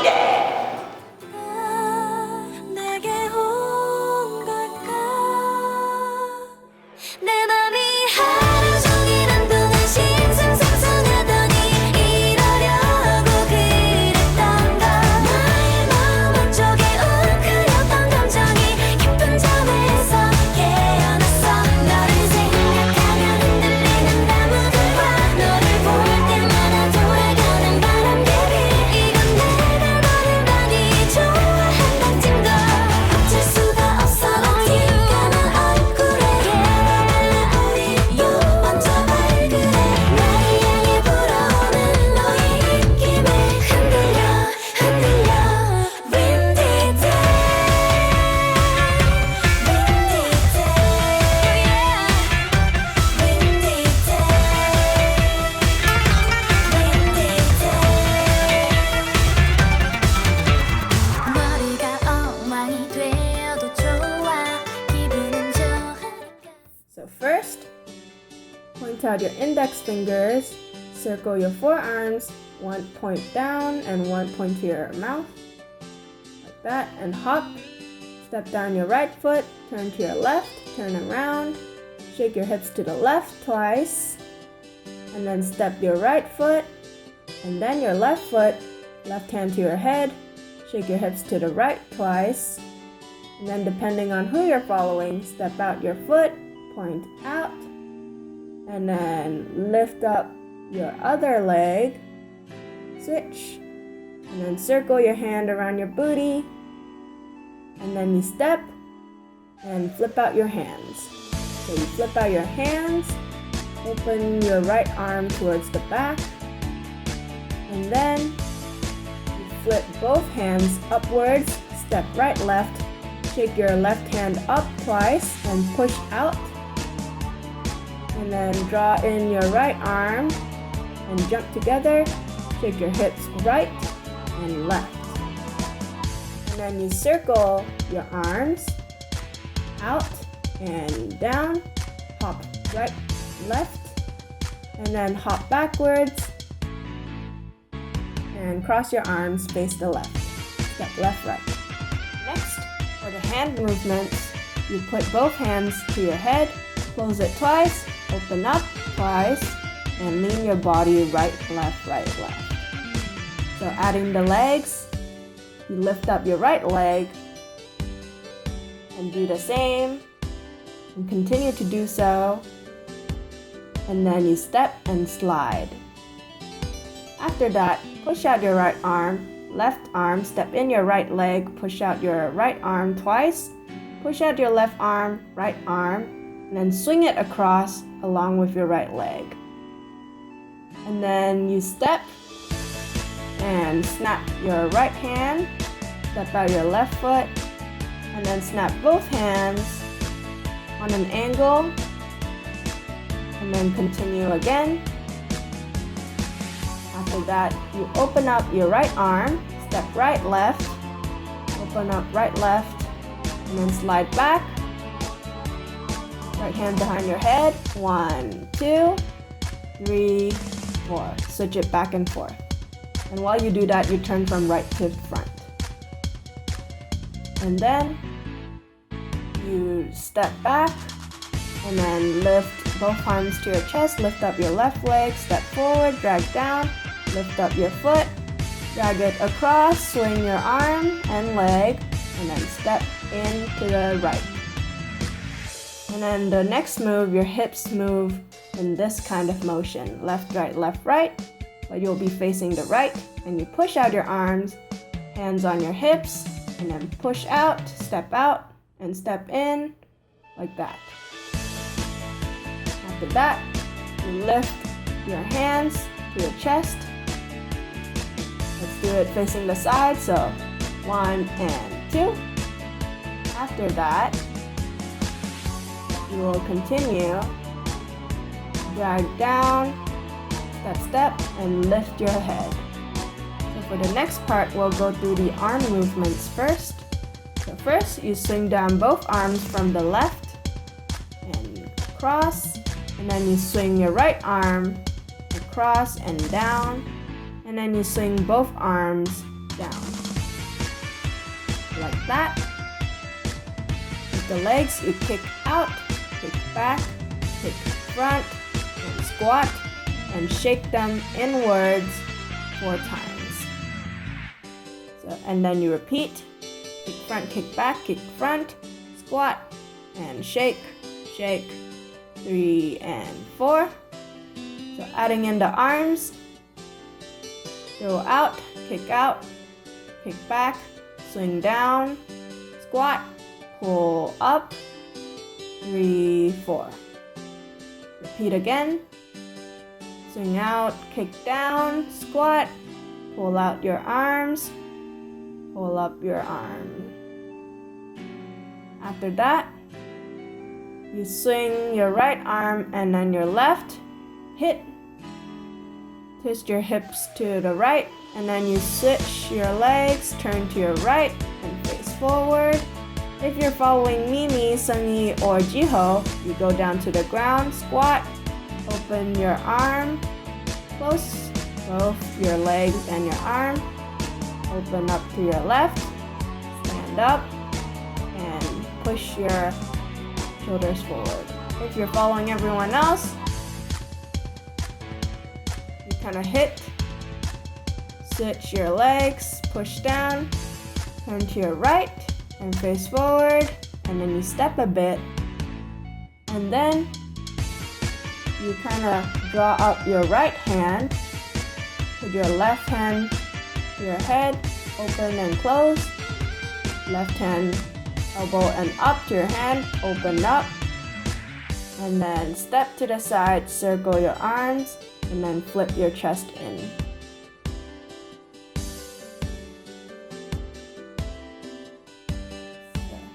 day. 내게 온 걸까 내 맘이 하루 종일 한동안 싱숭생숭하더니 이러려고 그랬던가 나의 마음 한쪽에 웅크렸던 감정이 깊은 잠에서 깨어났어 너를 생각하면 흔들리는 나무들과 너를 볼 때마다 돌아가는 바람개비 이건 내가 너를 많이 좋아한다는 증거 어쩔 수가 없어 어디가는 얼굴에 우리 먼저 발그레 나를 향해 불어오는 너의 입김에 흔들려 흔들려 Windy day Windy day Windy day 머리가 엉망이 되어도 좋아 기분은 좋으니까 So first, point out your index fingers, circle your forearms, one point down and one point to your mouth, like that, and hop. Step down your right foot, turn to your left, turn around, shake your hips to the left twice, and then step your right foot, and then your left foot, left hand to your head, shake your hips to the right twice, and then depending on who you're following, step out your foot, point out, and then lift up your other leg, switch, and then circle your hand around your booty, and then you step and flip out your hands. So you flip out your hands, open your right arm towards the back, and then you flip both hands upwards, step right, left, shake your left hand up twice and push out. And then draw in your right arm and jump together. Shake your hips right and left. And then you circle your arms out and down. Hop right, left. And then hop backwards. And cross your arms, face the left. Step left, right. Next, for the hand movements, you put both hands to your head, close it twice, open up twice, and lean your body right, left, right, left. So adding the legs, you lift up your right leg and do the same and continue to do so. And then you step and slide. After that, push out your right arm, left arm, step in your right leg, push out your right arm twice, push out your left arm, right arm, and then swing it across along with your right leg. And then you step and snap your right hand, step out your left foot, and then snap both hands on an angle, and then continue again. After that, you open up your right arm, step right, left, open up right, left, and then slide back. Right hand behind your head. 1, 2, 3, 4. Switch it back and forth. And while you do that, you turn from right to front. And then you step back and then lift both arms to your chest, lift up your left leg, step forward, drag down, lift up your foot, drag it across, swing your arm and leg, and then step in to the right. And then the next move, your hips move in this kind of motion, left, right, but you'll be facing the right, and you push out your arms, hands on your hips, and then push out, and step in, like that. After that, you lift your hands to your chest. Let's do it facing the side, so 1 and 2. After that, you will continue, drag down, step, and lift your head. So for the next part, we'll go through the arm movements first. So first, you swing down both arms from the left and cross, and then you swing your right arm across and down, and then you swing both arms down. Like that. With the legs, you kick out, kick back, kick front, and squat, and shake them inwards 4 times. So, and then you repeat, kick front, kick back, kick front, squat, and shake, shake, 3 and 4. So adding in the arms, throw out, kick back, swing down, squat, pull up, 3, 4. Repeat again. Swing out, kick down, squat, pull out your arms, pull up your arm. After that, you swing your right arm and then your left, hit, twist your hips to the right, and then you switch your legs, turn to your right and face forward. If you're following Mimi, Sungi, or Jiho, you go down to the ground, squat, open your arm, close both your legs and your arm, open up to your left, stand up, and push your shoulders forward. If you're following everyone else, you kind of hit, switch your legs, push down, turn to your right, and face forward, and then you step a bit, and then you kind of draw up your right hand, put your left hand to your head, open and close, left hand, elbow and up to your hand, open up, and then step to the side, circle your arms, and then flip your chest in.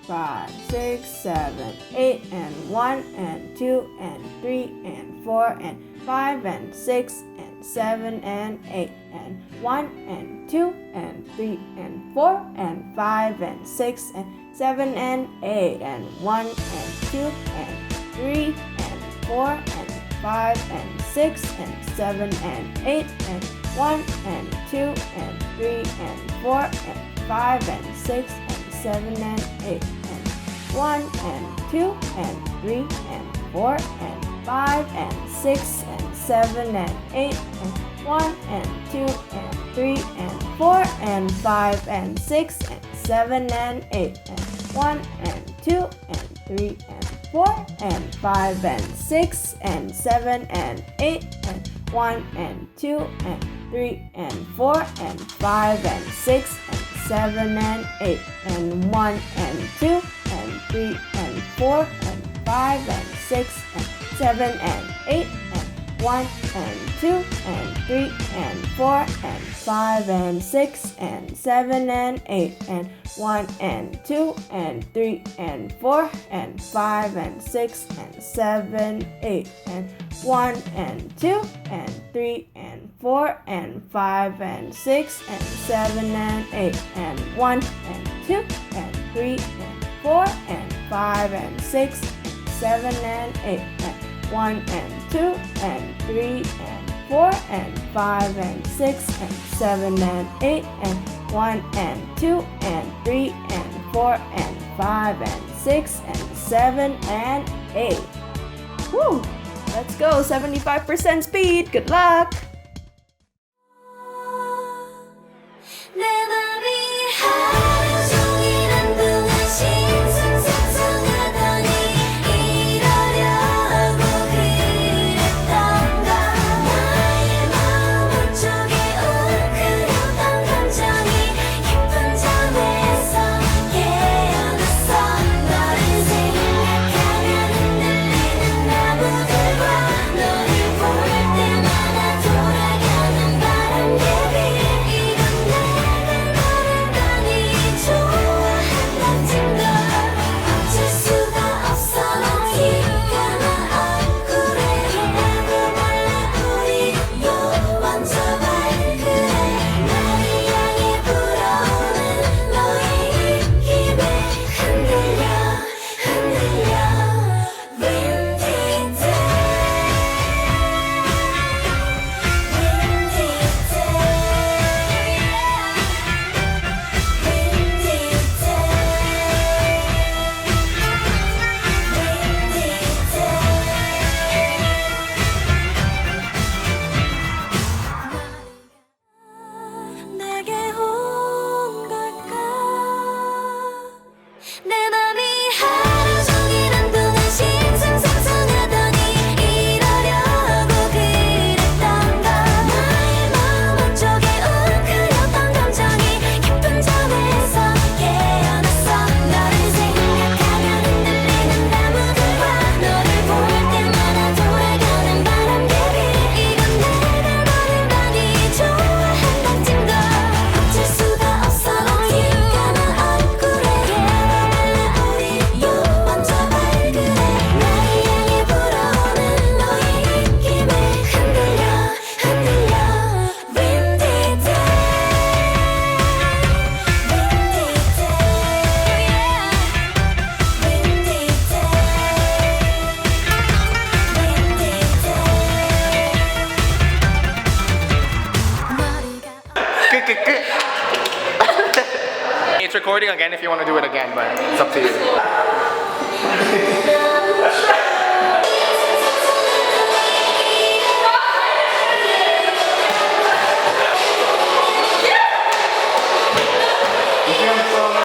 5, 6, 7, 8, and 1, and 2, and 3, and 4, and 5, and 6, and 7, and 8, and 1, and 2, and 3, and 4, and 5, and 6, and 7, and 8, and 1, and 2, and 3, and 4, and 5, and 6, and 7, and 8, and 1, and 2, and 3, and 4, and 5, and 6, and 7, and 8, and 1, and 2, and 3, and 4, and 5, and 6, and 7, and 8, and 1, and 2, and 3, and 4, and 5, and 6, and 7, and 8, and 1, and 2, and 3, and 4, and 5, and 6, and 7, and 8, and 1, and 2, and 3, and 4, and 5, and 6, and 7, and 8, and 1, and 2, and 3, and 4, and 5, and 6, and 7, and 8, and 1, and 2, and 3, and 4, and 5, and 6, and 7, and 8, and 1, and 2, and 3, and 4, and 5, and 6, and 7, 8, and 1, and 2, and 3, and 4, and 5, and 6, and 7, and 8, and 1, and 2, and 3, and 4, and 5, and 6, and 7, and 8, and 1, and 2, and 3, and 4, and 5, and 6, and 7, and 8, and 1, and 2, and 3, and 4, and 5, and 6, and 7, and 8. Woo! Let's go, 75% speed. Good luck! 내 맘이 하루 종일 한동안 신승상승하더니 이러려고 그랬던가 나의 마음 한쪽에 웅크렸던 감정이 깊은 잠에서 깨어났어 너를 생각하면 흔들리는 나무들과 너를 볼 때마다 더 recording again if you want to do it again, but it's up to you.